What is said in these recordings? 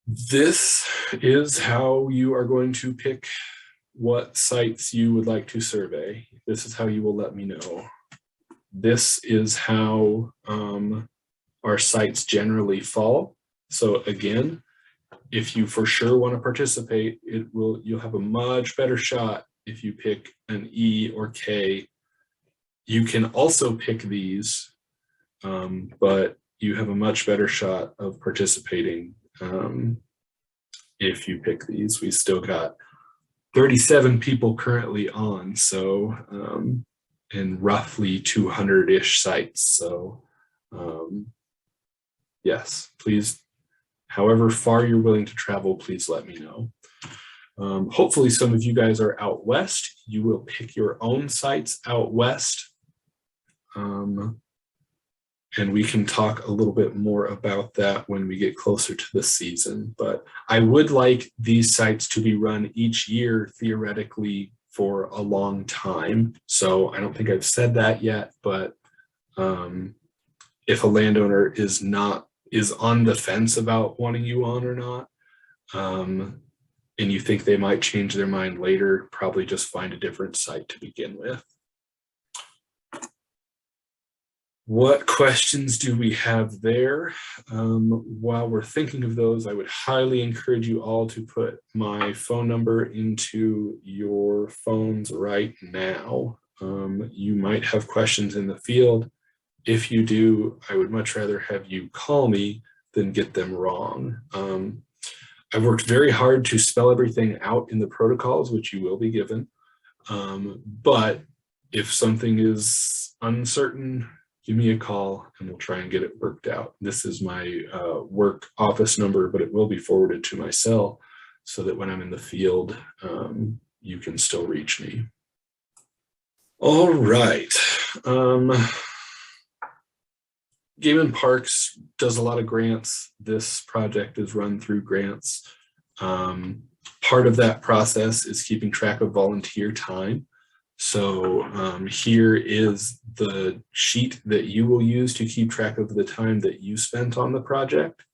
This is how you are going to pick what sites you would like to survey. This is how you will let me know. This is how our sites generally fall. So again, if you for sure want to participate, you'll have a much better shot if you pick an E or K. You can also pick these, but you have a much better shot of participating if you pick these. We still got 37 people currently on, so and roughly 200-ish sites. So yes, please, however far you're willing to travel, please let me know. Hopefully some of you guys are out west. You will pick your own sites out west. And we can talk a little bit more about that when we get closer to the season. But I would like these sites to be run each year, theoretically, for a long time. So I don't think I've said that yet, but if a landowner is on the fence about wanting you on or not, and you think they might change their mind later, probably just find a different site to begin with. What questions do we have there? While we're thinking of those, I would highly encourage you all to put my phone number into your phones right now. You might have questions in the field. If you do, I would much rather have you call me than get them wrong. I've worked very hard to spell everything out in the protocols, which you will be given. But if something is uncertain, give me a call and we'll try and get it worked out. This is my work office number, but it will be forwarded to my cell so that when I'm in the field, you can still reach me. All right. Game and Parks does a lot of grants. This project is run through grants. Part of that process is keeping track of volunteer time. So here is the sheet that you will use to keep track of the time that you spent on the project.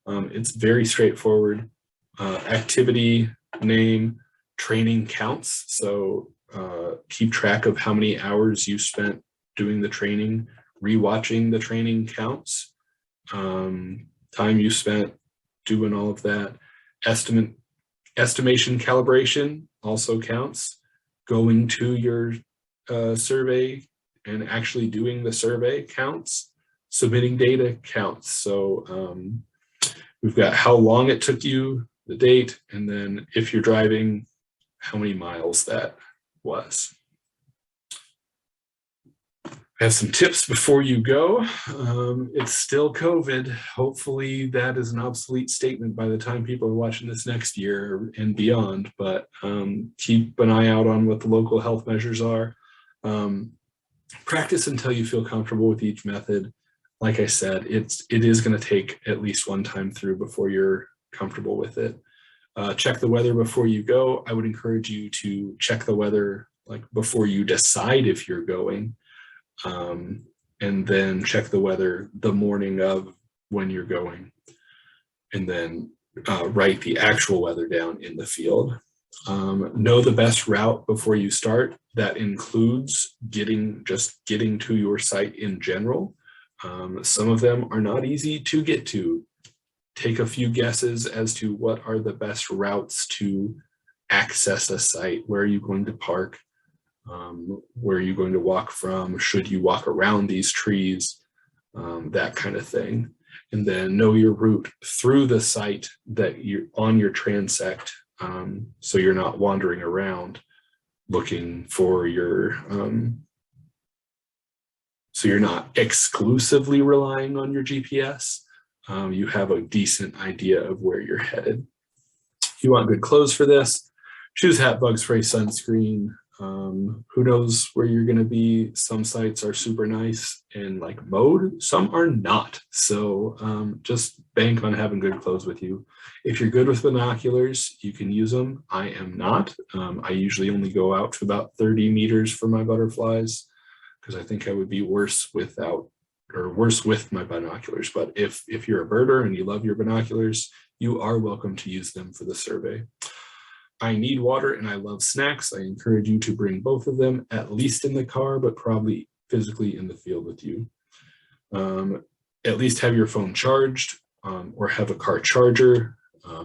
It's very straightforward. Activity, name, training counts. So keep track of how many hours you spent doing the training. Rewatching the training counts. Time you spent doing all of that. Estimation calibration also counts. Going to your survey and actually doing the survey counts. Submitting data counts. So we've got how long it took you, the date, and then if you're driving, how many miles that was. I have some tips before you go. It's still COVID. Hopefully that is an obsolete statement by the time people are watching this next year and beyond, but keep an eye out on what the local health measures are. Practice until you feel comfortable with each method. Like I said, it is going to take at least one time through before you're comfortable with it. Check the weather before you go. I would encourage you to check the weather like before you decide if you're going. And then check the weather the morning of when you're going, and then write the actual weather down in the field. Know the best route before you start. That includes getting to your site in general. Some of them are not easy to get to. Take a few guesses as to what are the best routes to access a site. Where are you going to park? Where are you going to walk from? Should you walk around these trees? That kind of thing. And then know your route through the site that you're on your transect, so you're not wandering around looking for your, so you're not exclusively relying on your GPS. You have a decent idea of where you're headed. You want good clothes for this. Shoes, hat, bug spray, sunscreen. Who knows where you're going to be. Some sites are super nice and like mode, some are not. So just bank on having good clothes with you. If you're good with binoculars, you can use them. I am not. I usually only go out to about 30 meters for my butterflies because I think I would be worse with my binoculars. But if you're a birder and you love your binoculars, you are welcome to use them for the survey. I need water and I love snacks. I encourage you to bring both of them, at least in the car, but probably physically in the field with you. At least have your phone charged or have a car charger.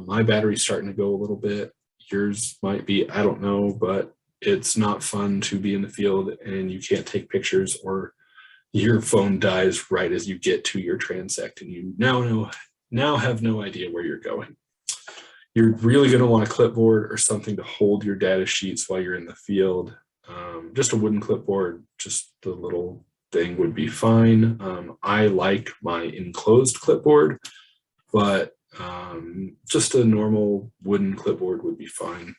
My battery's starting to go a little bit. Yours might be, I don't know, but it's not fun to be in the field and you can't take pictures, or your phone dies right as you get to your transect and you now have no idea where you're going. You're really going to want a clipboard or something to hold your data sheets while you're in the field. Just a wooden clipboard, just the little thing would be fine. I like my enclosed clipboard, but just a normal wooden clipboard would be fine.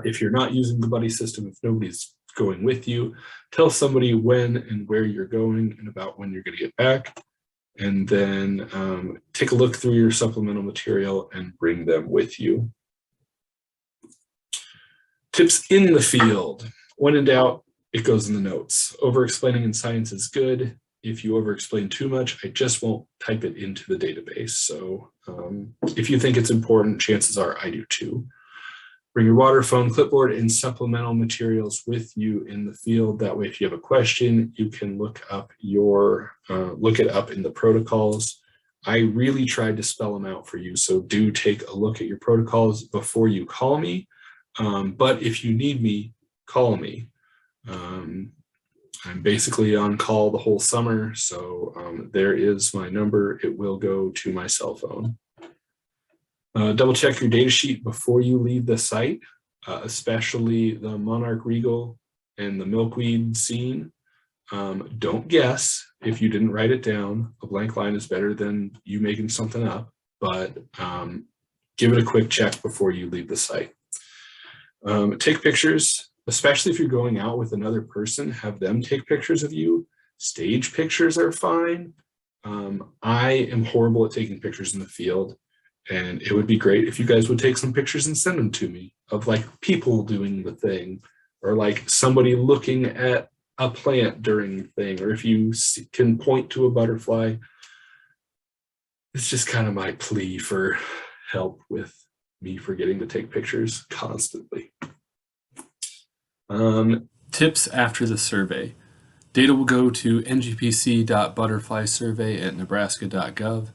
If you're not using the buddy system, if nobody's going with you, tell somebody when and where you're going and about when you're going to get back. And then take a look through your supplemental material and bring them with you. Tips in the field. When in doubt, it goes in the notes. Over-explaining in science is good. If you over-explain too much, I just won't type it into the database. So if you think it's important, chances are I do too. Bring your water, phone, clipboard, and supplemental materials with you in the field. That way, if you have a question, you can look it up in the protocols. I really tried to spell them out for you, so do take a look at your protocols before you call me. But if you need me, call me. I'm basically on call the whole summer, so there is my number. It will go to my cell phone. Double check your data sheet before you leave the site, especially the Monarch Regal and the milkweed scene. Don't guess if you didn't write it down. A blank line is better than you making something up, but give it a quick check before you leave the site. Take pictures, especially if you're going out with another person, have them take pictures of you. Stage pictures are fine. I am horrible at taking pictures in the field. And it would be great if you guys would take some pictures and send them to me of like people doing the thing, or like somebody looking at a plant during the thing, or if you can point to a butterfly. It's just kind of my plea for help with me forgetting to take pictures constantly. Tips after the survey. Data will go to ngpc.butterflysurvey@nebraska.gov.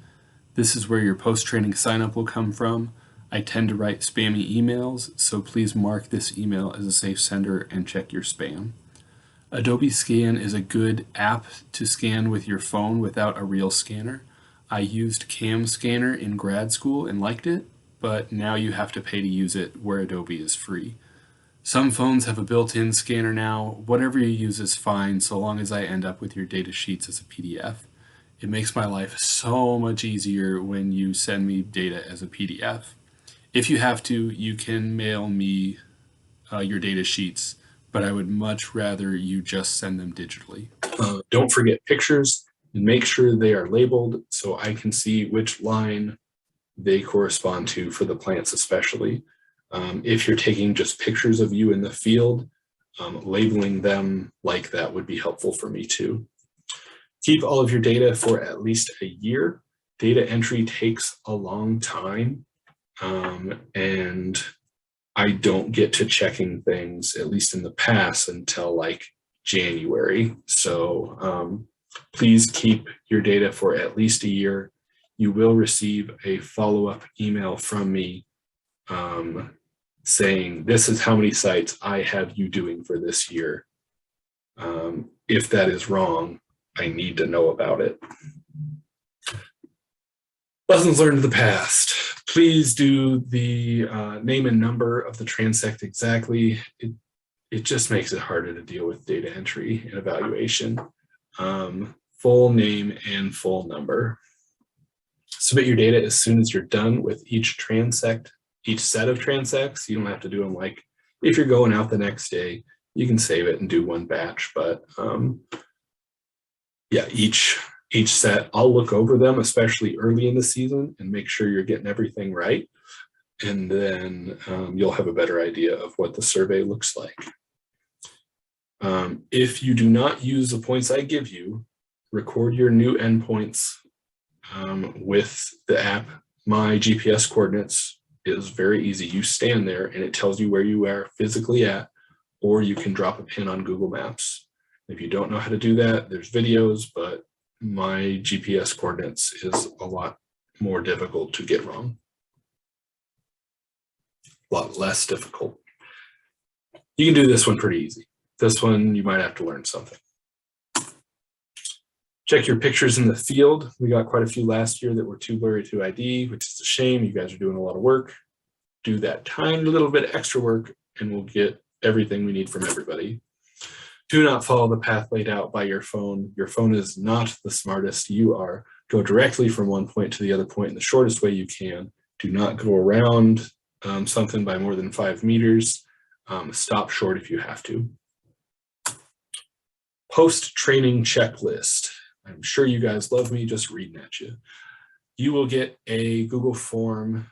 This is where your post-training sign-up will come from. I tend to write spammy emails, so please mark this email as a safe sender and check your spam. Adobe Scan is a good app to scan with your phone without a real scanner. I used Cam Scanner in grad school and liked it, but now you have to pay to use it where Adobe is free. Some phones have a built-in scanner now. Whatever you use is fine, so long as I end up with your data sheets as a PDF. It makes my life so much easier when you send me data as a PDF. If you have to, you can mail me your data sheets, but I would much rather you just send them digitally. Don't forget pictures, and make sure they are labeled so I can see which line they correspond to for the plants especially. If you're taking just pictures of you in the field, labeling them like that would be helpful for me too. Keep all of your data for at least a year. Data entry takes a long time, and I don't get to checking things, at least in the past, until like January. So please keep your data for at least a year. You will receive a follow-up email from me saying, this is how many sites I have you doing for this year. If that is wrong, I need to know about it. Lessons learned in the past. Please do the name and number of the transect exactly. It just makes it harder to deal with data entry and evaluation. Full name and full number. Submit your data as soon as you're done with each transect, each set of transects. You don't have to do them like, if you're going out the next day, you can save it and do one batch, but yeah, each set, I'll look over them, especially early in the season, and make sure you're getting everything right. And then you'll have a better idea of what the survey looks like. If you do not use the points I give you, record your new endpoints with the app my GPS coordinates is very easy. You stand there and it tells you where you are physically at, or you can drop a pin on Google Maps. If you don't know how to do that, there's videos, but my GPS coordinates is a lot more difficult to get wrong. A lot less difficult. You can do this one pretty easy. This one, you might have to learn something. Check your pictures in the field. We got quite a few last year that were too blurry to ID, which is a shame. You guys are doing a lot of work. Do that tiny little bit extra work and we'll get everything we need from everybody. Do not follow the path laid out by your phone. Your phone is not the smartest. You are. Go directly from one point to the other point in the shortest way you can. Do not go around something by more than 5 meters. Stop short if you have to. Post-training checklist. I'm sure you guys love me just reading at you. You will get a Google form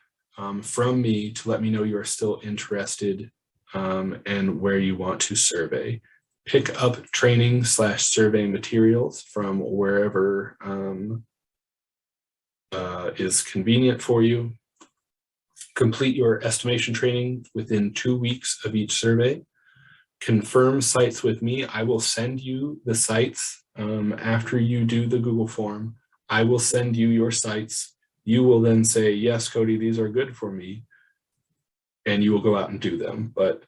from me to let me know you are still interested and where you want to survey. Pick up training/survey materials from wherever is convenient for you. Complete your estimation training within 2 weeks of each survey. Confirm sites with me. I will send you the sites after you do the Google form. I will send you your sites. You will then say, yes, Cody, these are good for me. And you will go out and do them. But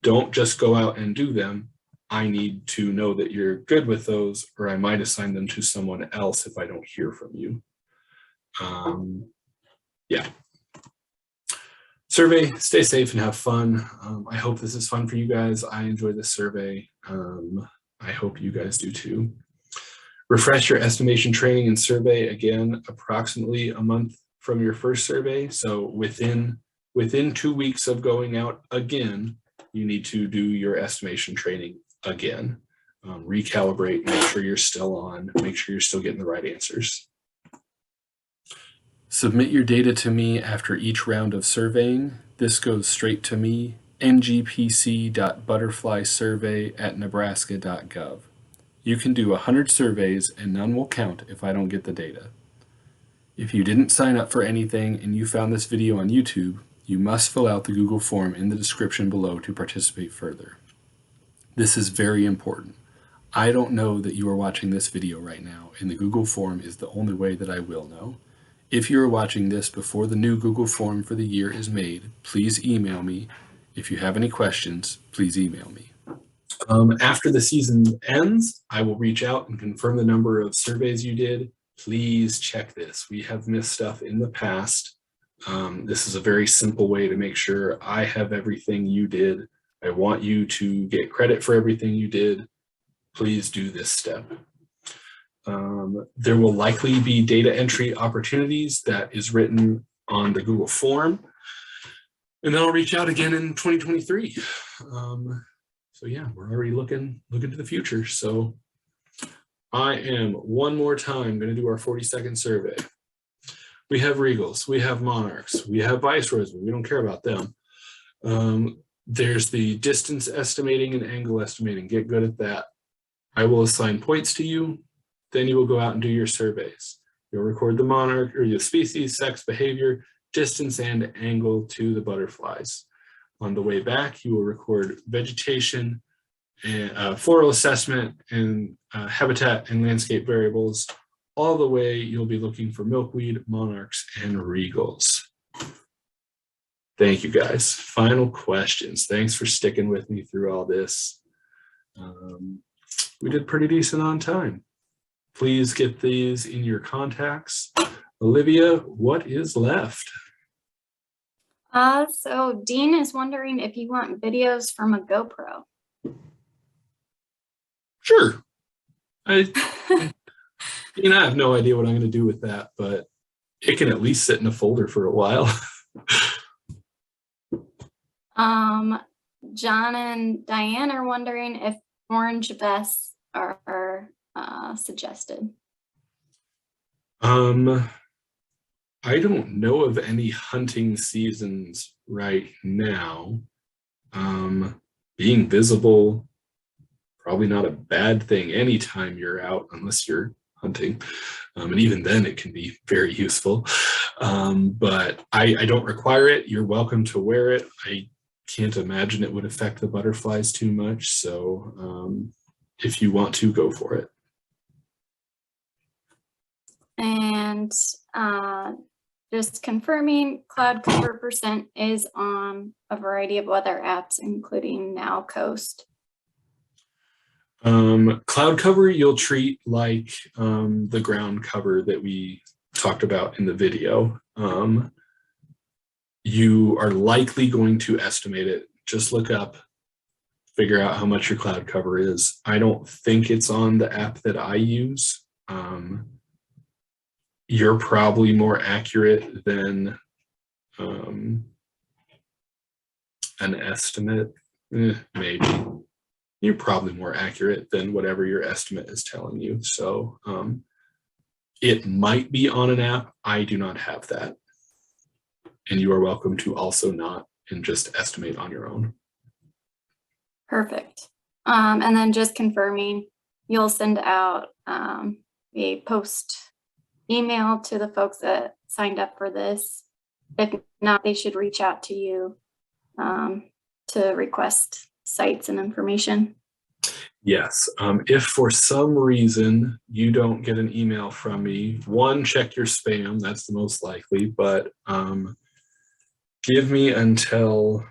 don't just go out and do them. I need to know that you're good with those, or I might assign them to someone else if I don't hear from you. Yeah. Survey, stay safe and have fun. I hope this is fun for you guys. I enjoy this survey. I hope you guys do too. Refresh your estimation training and survey again, approximately a month from your first survey. So within 2 weeks of going out again, you need to do your estimation training again. Recalibrate, make sure you're still on, make sure you're still getting the right answers. Submit your data to me after each round of surveying. This goes straight to me, ngpc.butterflysurvey@nebraska.gov. You can do 100 surveys and none will count if I don't get the data. If you didn't sign up for anything and you found this video on YouTube, you must fill out the Google form in the description below to participate further. This is very important. I don't know that you are watching this video right now, and the Google form is the only way that I will know. If you are watching this before the new Google form for the year is made, please email me. If you have any questions, please email me. After the season ends, I will reach out and confirm the number of surveys you did. Please check this. We have missed stuff in the past. This is a very simple way to make sure I have everything you did. I want you to get credit for everything you did. Please do this step. There will likely be data entry opportunities that is written on the Google form. And then I'll reach out again in 2023. So yeah, we're already looking to the future. So I am one more time going to do our 40-second survey. We have Regals, we have Monarchs, we have Viceroys, but we don't care about them. There's the distance estimating and angle estimating. Get good at that. I will assign points to you. Then you will go out and do your surveys. You'll record the monarch or your species, sex, behavior, distance, and angle to the butterflies. On the way back, you will record vegetation, and floral assessment, and habitat and landscape variables. All the way, you'll be looking for milkweed, monarchs, and regals. Thank you, guys. Final questions. Thanks for sticking with me through all this. We did pretty decent on time. Please get these in your contacts. Olivia, what is left? So Dean is wondering if you want videos from a GoPro. Sure. I have no idea what I'm going to do with that, but it can at least sit in a folder for a while. John and Diane are wondering if orange vests are suggested. I don't know of any hunting seasons right now. Being visible, probably not a bad thing anytime you're out, unless you're hunting. And even then it can be very useful. But I don't require it. You're welcome to wear it. I can't imagine it would affect the butterflies too much. So if you want to, go for it. And just confirming, cloud cover percent is on a variety of weather apps, including Now Coast. Cloud cover you'll treat like the ground cover that we talked about in the video. You are likely going to estimate it. Just look up, figure out how much your cloud cover is. I don't think it's on the app that I use. You're probably more accurate than an estimate. Maybe. You're probably more accurate than whatever your estimate is telling you. So it might be on an app. I do not have that. And you are welcome to also not and just estimate on your own. Perfect. And then just confirming, you'll send out a post email to the folks that signed up for this. If not, they should reach out to you to request sites and information. Yes. If for some reason you don't get an email from me, one, check your spam. That's the most likely. But give me until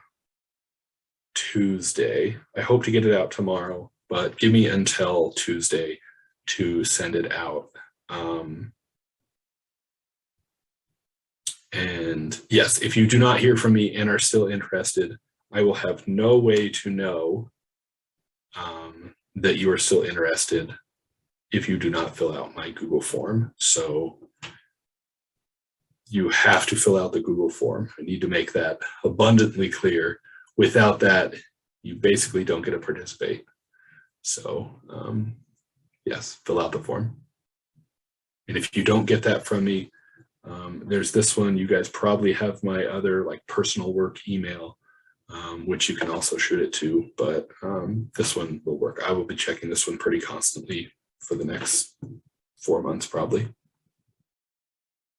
Tuesday. I hope to get it out tomorrow, but give me until Tuesday to send it out. And yes, if you do not hear from me and are still interested, I will have no way to know that you are still interested if you do not fill out my Google form. So you have to fill out the Google form. I need to make that abundantly clear. Without that, you basically don't get to participate. So yes, fill out the form. And if you don't get that from me, there's this one. You guys probably have my other like personal work email, which you can also shoot it to, but this one will work. I will be checking this one pretty constantly for the next 4 months, probably.